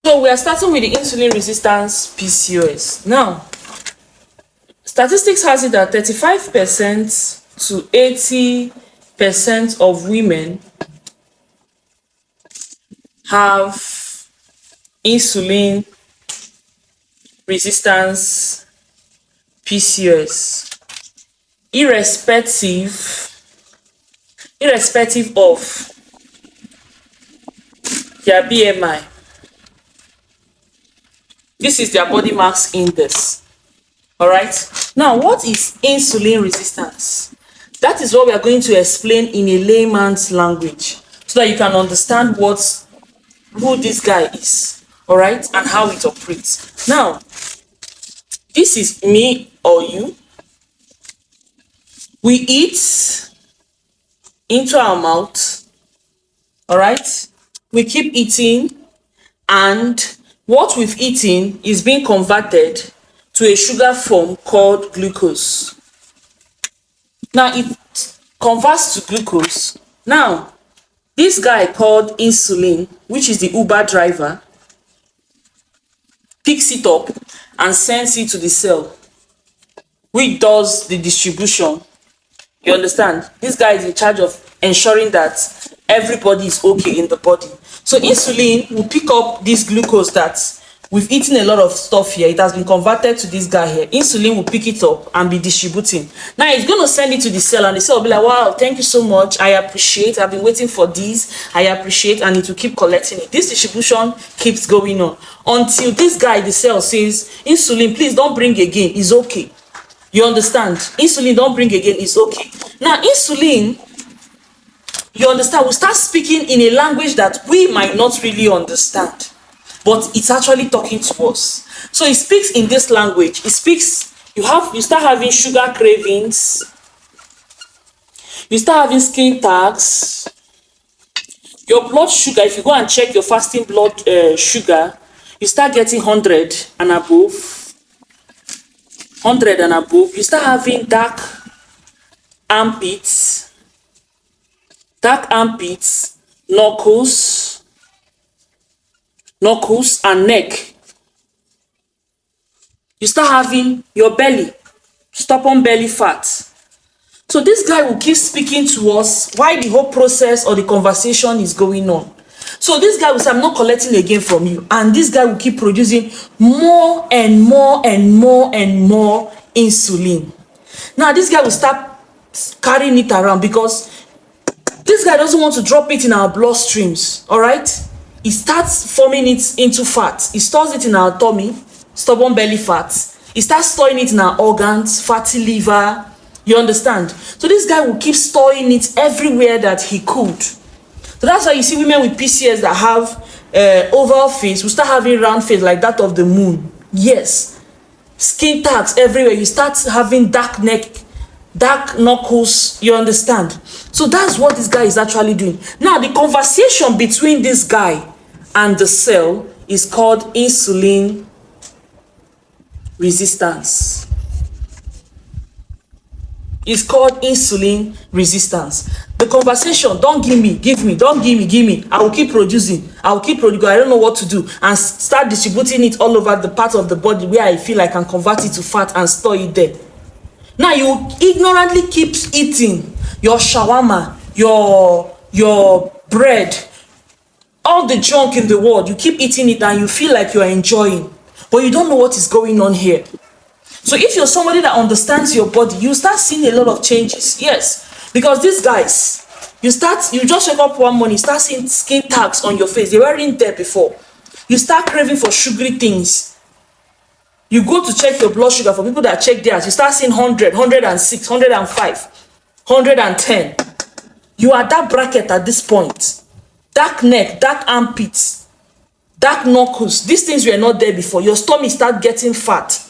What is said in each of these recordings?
So we are starting with the insulin resistance PCOS. Now, statistics has it that 35% to 80% of women have insulin resistance PCOS, irrespective of their BMI. This is their body mass index. All right. Now, what is insulin resistance? That is what we are going to explain in a layman's language, so that you can understand who this guy is. All right, and how it operates. Now, this is me or you. We eat into our mouth. All right. We keep eating, and what we've eaten is being converted to a sugar form called glucose. Now it converts to glucose. Now, this guy called insulin, which is the Uber driver, picks it up and sends it to the cell, which does the distribution. You understand? This guy is in charge of ensuring that everybody is okay in the body. So insulin will pick up this glucose that we've eaten a lot of stuff here. It has been converted to this guy here. Insulin will pick it up and be distributing. Now it's going to send it to the cell, and the cell will be like, wow, thank you so much. I appreciate. I've been waiting for this. I appreciate. And it will keep collecting it. This distribution keeps going on until this guy, the cell, says, insulin, please don't bring again. It's okay. You understand? Insulin, don't bring again. It's okay. Now, insulin, you understand, we start speaking in a language that we might not really understand, but it's actually talking to us. So it speaks in this language. It speaks, you start having sugar cravings, you start having skin tags, your blood sugar, if you go and check your fasting blood sugar, you start getting 100 and above. 100 and above. You start having dark armpits, knuckles and neck. You start having your belly, stubborn belly fat. So this guy will keep speaking to us while the whole process or the conversation is going on. So this guy will say, I'm not collecting again from you. And this guy will keep producing more and more and more and more insulin. Now this guy will start carrying it around, because this guy doesn't want to drop it in our bloodstreams. All right. He starts forming it into fat. He stores it in our tummy, stubborn belly fat. He starts storing it in our organs, fatty liver. You understand? So this guy will keep storing it everywhere that he could. So that's why you see women with PCOS that have oval face will start having round face like that of the moon. Yes. Skin tags everywhere. You start having dark neck, dark knuckles. You understand? So that's what this guy is actually doing. Now, the conversation between this guy and the cell is called insulin resistance. It's called insulin resistance. The conversation, don't give me, don't give me. I will keep producing. I don't know what to do, and start distributing it all over the part of the body where I feel I can convert it to fat and store it there. Now you ignorantly keep eating your shawarma, your bread, all the junk in the world. You keep eating it and you feel like you are enjoying, but you don't know what is going on here. So if you're somebody that understands your body, you start seeing a lot of changes. Yes, because these guys, you just wake up one morning, start seeing skin tags on your face. They weren't there before. You start craving for sugary things. You go to check your blood sugar. For people that check theirs, you start seeing 100, 106, 105, 110. You are that bracket at this point. Dark neck, dark armpits, dark knuckles. These things were not there before. Your stomach start getting fat.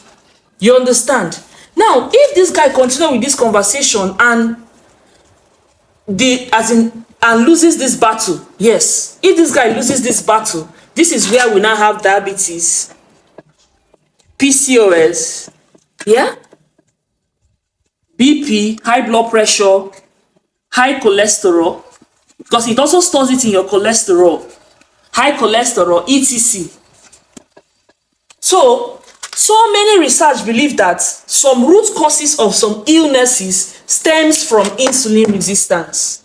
You understand? Now, if this guy continues with this conversation and loses this battle, yes, if this guy loses this battle, this is where we now have diabetes, PCOS, yeah, BP, high blood pressure, high cholesterol, because it also stores it in your cholesterol, high cholesterol, etc. So many research believe that some root causes of some illnesses stems from insulin resistance.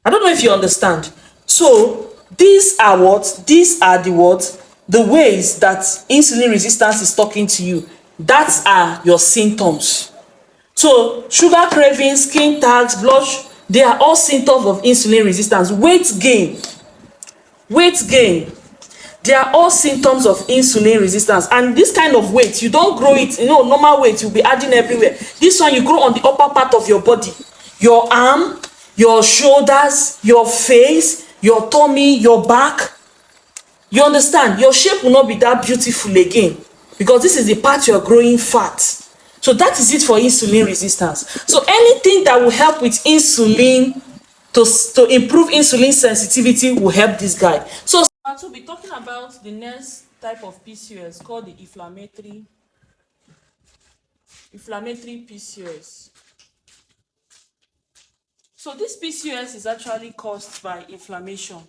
I don't know if you understand. So these are what? These are the what? The ways that insulin resistance is talking to you. That are your symptoms. So sugar cravings, skin tags, they are all symptoms of insulin resistance. Weight gain, they are all symptoms of insulin resistance. And this kind of weight, you don't grow it, normal weight you'll be adding everywhere. This one you grow on the upper part of your body, your arm, your shoulders, your face, your tummy, your back. You understand? Your shape will not be that beautiful again because this is the part you're growing fat. So that is it for insulin resistance. So anything that will help with insulin to improve insulin sensitivity will help this guy. So we'll be talking about the next type of PCOS called the inflammatory PCOS. So this PCOS is actually caused by inflammation.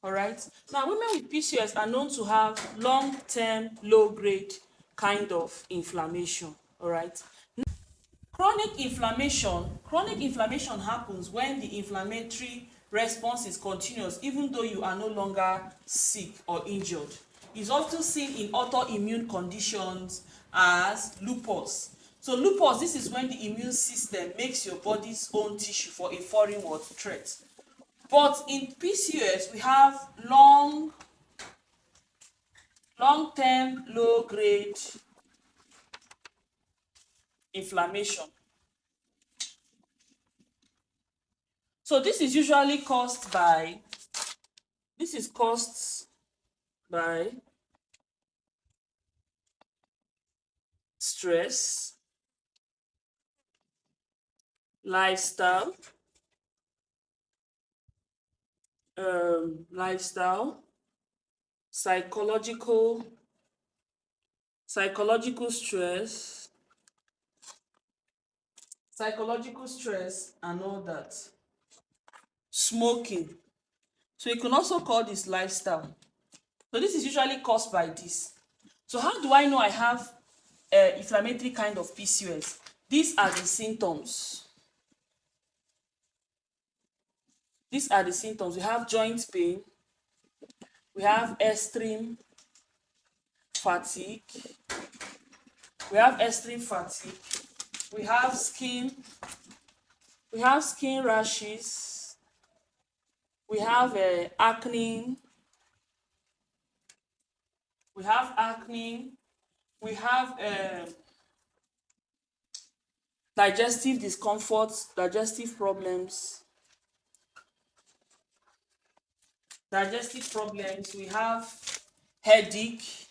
All right. Now, women with PCOS are known to have long-term, low-grade kind of inflammation. All right. Chronic inflammation happens when the inflammatory response is continuous, even though you are no longer sick or injured. It's often seen in autoimmune conditions as lupus. So lupus, this is when the immune system makes your body's own tissue for a foreign threat. But in PCOS, we have long-term, low-grade inflammation. So this is usually caused by stress, lifestyle, psychological stress and all that. Smoking. So you can also call this lifestyle. So this is usually caused by this. So how do I know I have inflammatory kind of PCOS? These are the symptoms. We have joint pain. We have extreme fatigue. We have skin rashes. We have acne. We have digestive discomfort, digestive problems. We have headache.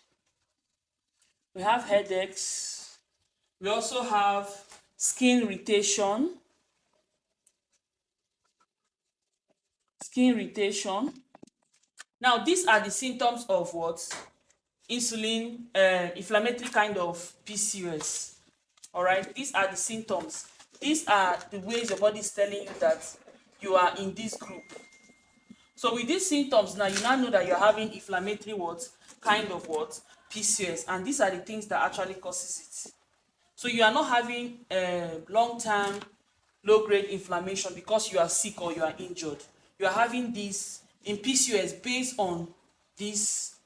We have headaches. We also have skin irritation. Now, these are the symptoms of what? Inflammatory kind of PCOS. All right, these are the symptoms. These are the ways your body is telling you that you are in this group. So with these symptoms now, you now know that you're having inflammatory PCOS, and these are the things that actually causes it. So you are not having long-term, low-grade inflammation because you are sick or you are injured. You are having this in PCOS based on this,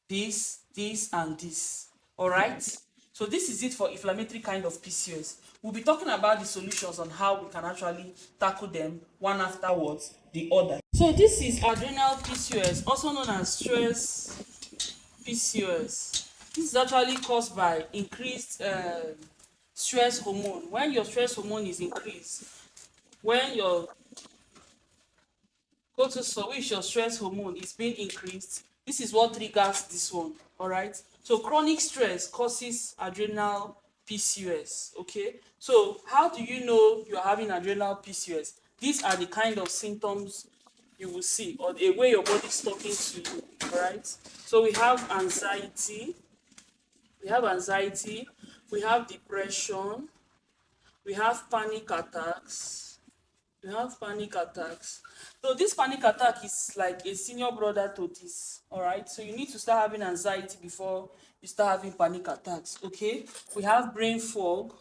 and this. All right. So this is it for inflammatory kind of PCOS. We'll be talking about the solutions on how we can actually tackle them one afterwards the other. So this is adrenal PCOS, also known as stress PCOS. This is actually caused by increased stress hormone. When your stress hormone is increased, when your which your stress hormone is being increased, this is what triggers this one. All right. So chronic stress causes adrenal PCOS. Okay. So how do you know you are having adrenal PCOS? These are the kind of symptoms you will see, or the way your body is talking to you. All right. So we have anxiety. We have depression. We have panic attacks. You have panic attacks. So this panic attack is like a senior brother to this. All right. So you need to start having anxiety before you start having panic attacks. Okay. We have brain fog,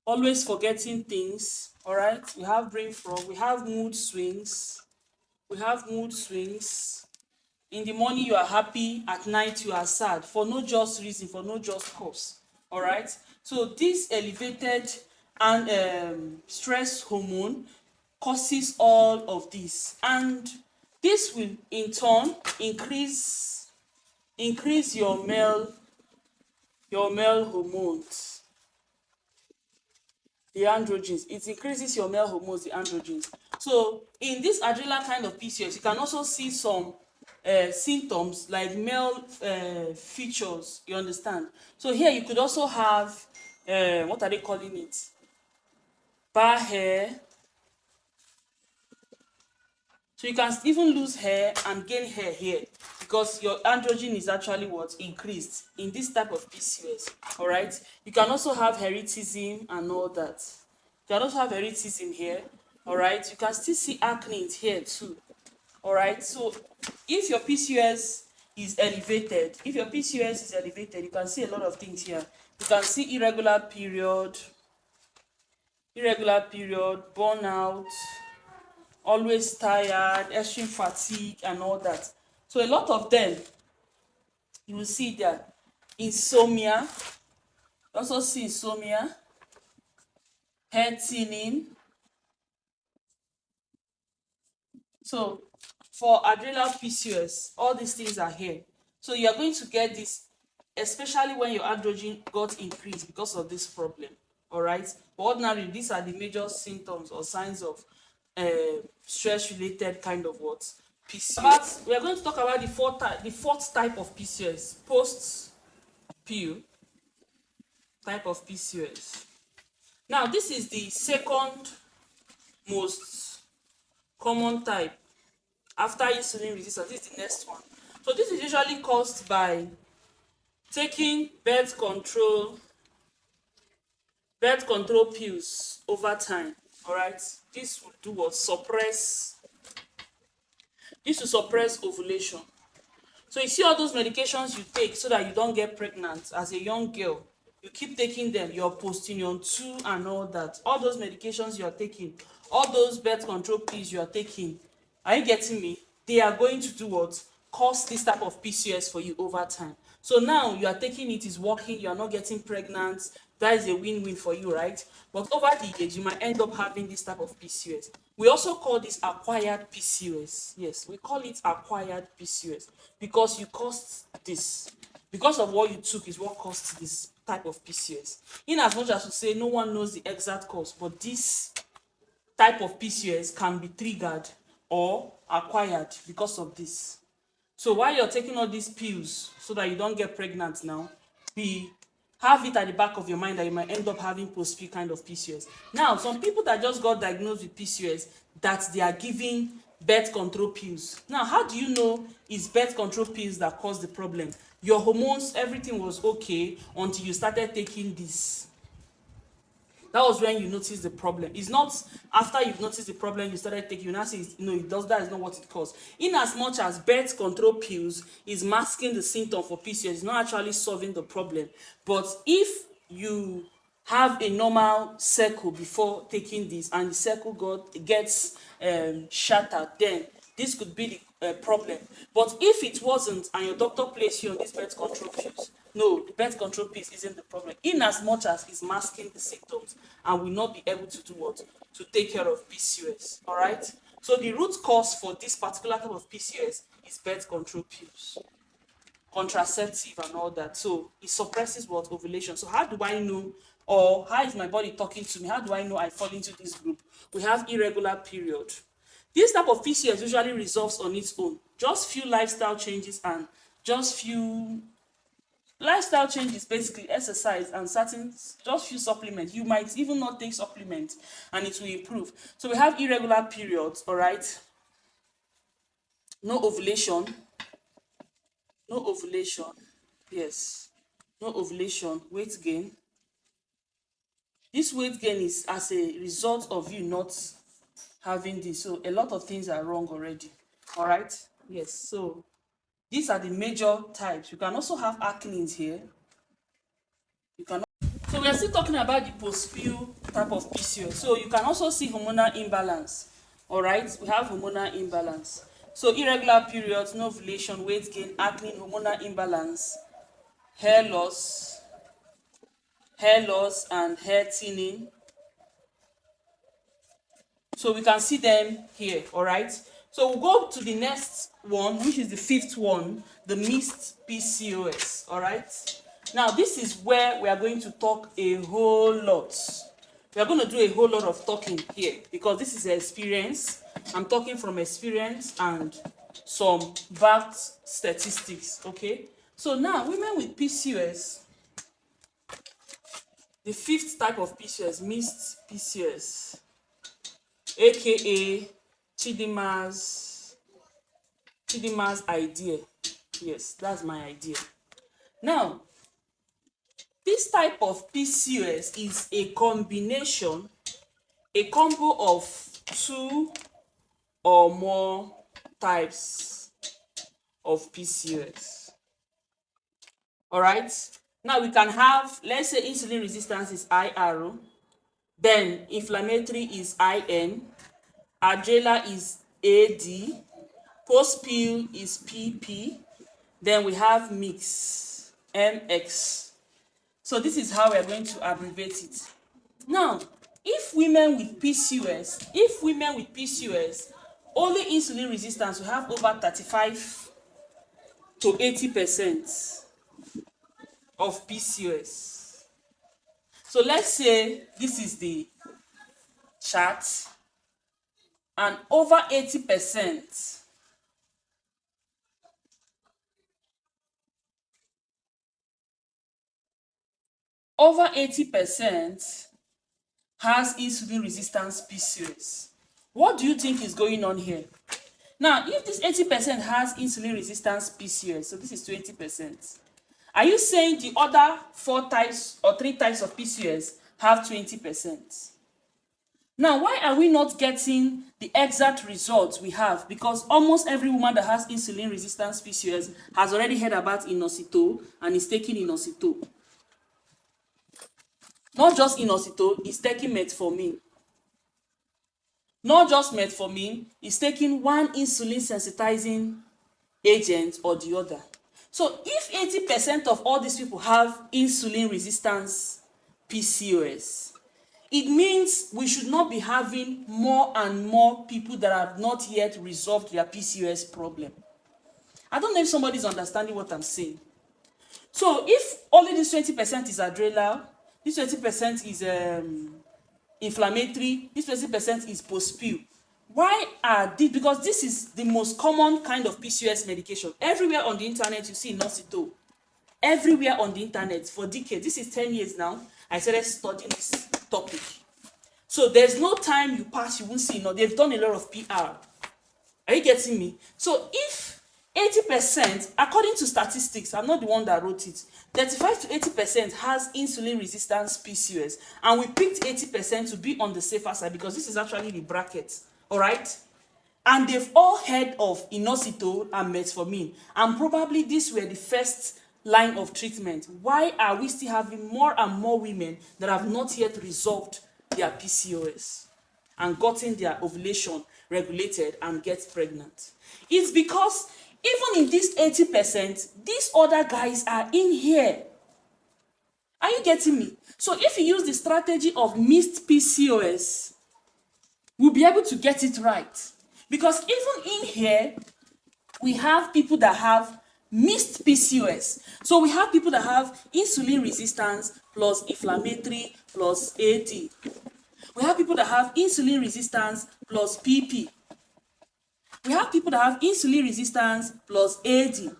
always forgetting things. All right. We have brain fog. We have mood swings. We have mood swings. In the morning you are happy, at night you are sad for no just reason, for no just cause. All right. So this elevated and stress hormone causes all of this, and this will in turn increase your male hormones, the androgens. It increases your male hormones, the androgens. So in this adrenal kind of PCOS, you can also see some symptoms like male features. You understand? So here you could also have what are they calling it? Bar hair. So you can even lose hair and gain hair here because your androgen is actually what increased in this type of PCOS. All right. You can also have heritism and all that. You can also have heritism here. All right. You can still see acne here too. All right. So if your PCOS is elevated, you can see a lot of things here. You can see irregular period, burnout, always tired, extreme fatigue, and all that. So a lot of them, you will see there. Insomnia, you also see insomnia, hair thinning. So for adrenal PCOS, all these things are here. So you are going to get this, especially when your androgen got increased because of this problem. All right. But ordinarily, these are the major symptoms or signs of stress-related kind of what PCOS. We are going to talk about the fourth type of PCOS, post-pill type of PCOS. Now, this is the second most common type after insulin resistance. This is the next one. So this is usually caused by taking birth control pills over time. All right. This will do what? Suppress ovulation. So you see all those medications you take so that you don't get pregnant as a young girl. You keep taking them, your postinor 2 and all that. All those medications you are taking, all those birth control pills you are taking, are you getting me? They are going to do what? Cause this type of PCOS for you over time. So now you are taking it, is working, you are not getting pregnant. That is a win-win for you, right? But over the years, you might end up having this type of PCOS. We also call this acquired PCOS. Yes, we call it acquired PCOS because you caused this. Because of what you took is what caused this type of PCOS. In as much as we say no one knows the exact cause, but this type of PCOS can be triggered or acquired because of this. So while you're taking all these pills so that you don't get pregnant now, be have it at the back of your mind that you might end up having post-pill kind of PCOS. Now, some people that just got diagnosed with PCOS, that they are giving birth control pills. Now, how do you know it's birth control pills that caused the problem? Your hormones, everything was okay until you started taking this. That was when you noticed the problem. It's not after you've noticed the problem you started taking, you now say, no, it does, that is not what it caused. In as much as birth control pills is masking the symptom for PCOS, it's not actually solving the problem. But if you have a normal cycle before taking this and the cycle gets shattered, then this could be the problem. But if it wasn't and your doctor placed you on this birth control pills, no, the birth control piece isn't the problem. In as much as it's masking the symptoms and will not be able to do what? To take care of PCOS. All right? So the root cause for this particular type of PCOS is birth control pills, contraceptive and all that. So it suppresses what? Ovulation. So how do I know, or how is my body talking to me? How do I know I fall into this group? We have irregular period. This type of PCOS usually resolves on its own. Just few lifestyle changes and just few lifestyle changes, basically exercise and certain just few supplements. You might even not take supplements and it will improve. So we have irregular periods, all right? No ovulation, no ovulation, yes, no ovulation, weight gain, This weight gain is as a result of you not having this. So a lot of things are wrong already. All right. Yes. So these are the major types. You can also have acne here. You can. So we are still talking about the post-pill type of PCOS. So you can also see hormonal imbalance. All right. We have hormonal imbalance. So irregular periods, no ovulation, weight gain, acne, hormonal imbalance, hair loss, and hair thinning. So we can see them here. All right. So we'll go to the next one, which is the fifth one, the mixed PCOS. All right. Now this is where we are going to talk a whole lot. We are going to do a whole lot of talking here because this is experience. I'm talking from experience and some backed statistics. Okay. So now women with PCOS, the fifth type of PCOS, mixed PCOS, aka Chidima's idea. Yes, that's my idea. Now, this type of PCOS is a combination, a combo of two or more types of PCOS. All right. Now we can have, let's say insulin resistance is IR, then inflammatory is IN, adrenal is AD, post pill is PP, then we have mix MX. So this is how we are going to abbreviate it. Now, if women with PCOS, only insulin resistance will have over 35 to 80% of PCOS. So let's say this is the chart, and over 80% has insulin resistance PCOS. What do you think is going on here? Now, if this 80% has insulin resistance PCOS, so this is 20%, are you saying the other 4 types or 3 types of PCOS have 20%? Now, why are we not getting the exact results we have? Because almost every woman that has insulin resistance PCOS has already heard about inositol and is taking inositol. Not just inositol, is taking metformin. Not just metformin, is taking one insulin sensitizing agent or the other. So if 80% of all these people have insulin resistance PCOS, it means we should not be having more and more people that have not yet resolved their PCOS problem. I don't know if somebody's understanding what I'm saying. So if only this 20% is adrenal, this 20% is inflammatory, this 20% is post-pill, why are these? Because this is the most common kind of PCOS medication. Everywhere on the internet you see inositol. Everywhere on the internet for decades. This is 10 years now. I started studying this topic. So there's no time you pass you won't see. No, they've done a lot of PR. Are you getting me? So if 80%, according to statistics, I'm not the one that wrote it, 35 to 80% has insulin resistance PCOS, and we picked 80% to be on the safer side because this is actually the bracket. All right. And they've all heard of inositol and metformin, and probably these were the first line of treatment. Why are we still having more and more women that have not yet resolved their PCOS and gotten their ovulation regulated and get pregnant? It's because even in this 80%, these other guys are in here. Are you getting me? So if you use the strategy of mixed PCOS, we'll be able to get it right. Because even in here, we have people that have mixed PCOS. So we have people that have insulin resistance plus inflammatory plus AD. We have people that have insulin resistance plus PP. We have people that have insulin resistance plus AD.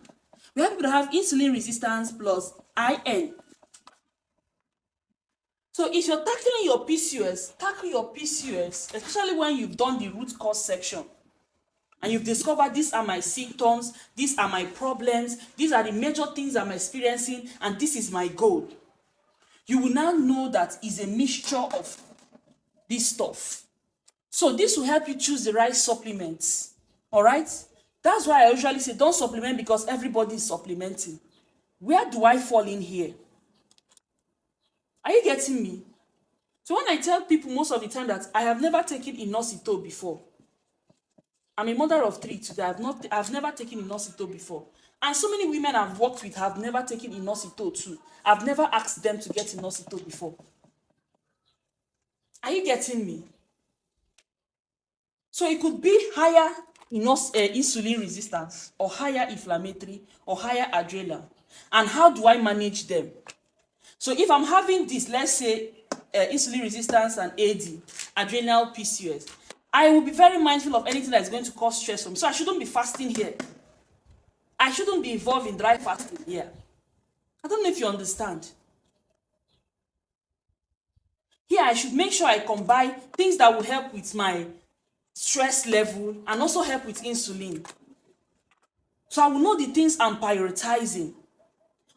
We have people that have insulin resistance plus IN. So if you're tackling your PCOS, tackle your PCOS, especially when you've done the root cause section and you've discovered these are my symptoms, these are my problems, these are the major things I'm experiencing, and this is my goal. you will now know that it's a mixture of this stuff. So this will help you choose the right supplements. All right? That's why I usually say don't supplement because everybody is supplementing. Where do I fall in here? Are you getting me? So when I tell people most of the time that I have never taken inositol before, I'm a mother of 3 today. I've never taken inositol before. And so many women I've worked with have never taken inositol too. I've never asked them to get inositol before. Are you getting me? So it could be higher insulin resistance or higher inflammatory or higher adrenal. And how do I manage them? So if I'm having this, let's say insulin resistance and AD, adrenal PCOS, I will be very mindful of anything that is going to cause stress for me. So I shouldn't be fasting here. I shouldn't be involved in dry fasting here. I don't know if you understand. Here I should make sure I combine things that will help with my stress level and also help with insulin. So I will know the things I'm prioritizing.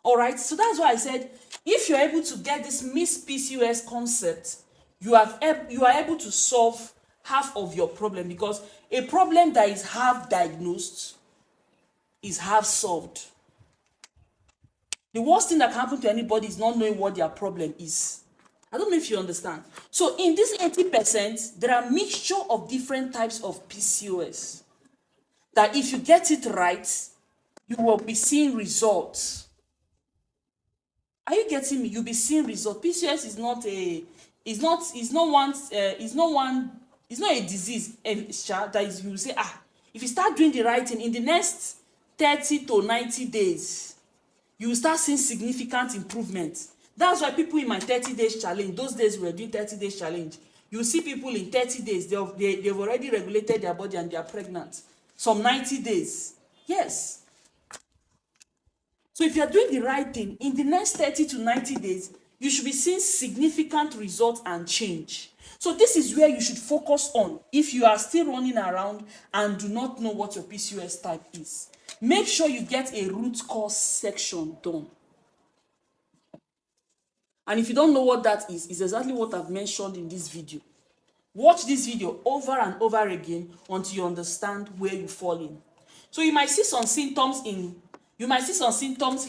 All right, so that's why I said if you're able to get this mixed PCOS concept, you are able to solve half of your problem, because a problem that is half diagnosed is half solved. The worst thing that can happen to anybody is not knowing what their problem is. I don't know if you understand. So in this 80%, there are mixture of different types of PCOS that if you get it right, you will be seeing results. Are you getting me? You'll be seeing results. PCOS is not a, it's not a disease that is, you say, if you start doing the right thing in the next 30 to 90 days, you will start seeing significant improvement. That's why people in my 30 days challenge, those days we were doing 30 days challenge, you see people in 30 days, they've already regulated their body and they are pregnant. Some 90 days. Yes. So if you are doing the right thing, in the next 30 to 90 days, you should be seeing significant results and change. So this is where you should focus on if you are still running around and do not know what your PCOS type is. Make sure you get a root cause section done. And if you don't know what that is, it's exactly what I've mentioned in this video. Watch this video over and over again until you understand where you fall in. So you might see some symptoms here, you might see some symptoms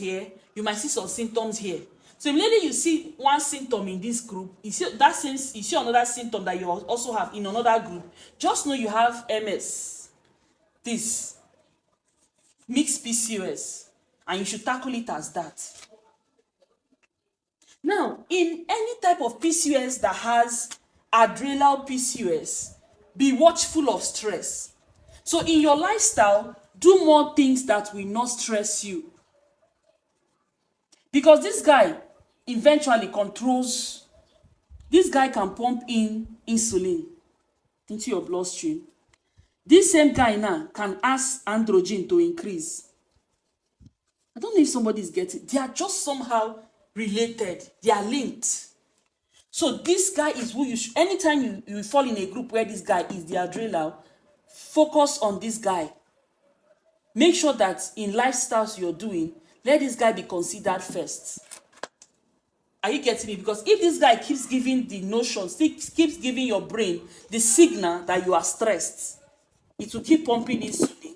here. So immediately you see one symptom in this group, you see another symptom that you also have in another group, just know you have MS, this mixed PCOS, and you should tackle it as that. Now, in any type of PCOS that has adrenal PCOS, be watchful of stress. So in your lifestyle, do more things that will not stress you. Because this guy eventually controls, this guy can pump in insulin into your bloodstream. This same guy now can ask androgen to increase. I don't know if somebody is getting, they are just somehow related, they are linked. So this guy is who you should, anytime you fall in a group where this guy is the adrenal, focus on this guy. Make sure that in lifestyles you're doing, let this guy be considered first. Are you getting me? Because if this guy keeps giving the notions, keeps giving your brain the signal that you are stressed, it will keep pumping insulin,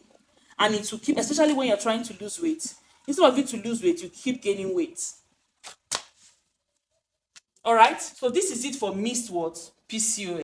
and it will keep, especially when you're trying to lose weight. Instead of you to lose weight, you keep gaining weight. All right, so this is it for mixed what? PCOS.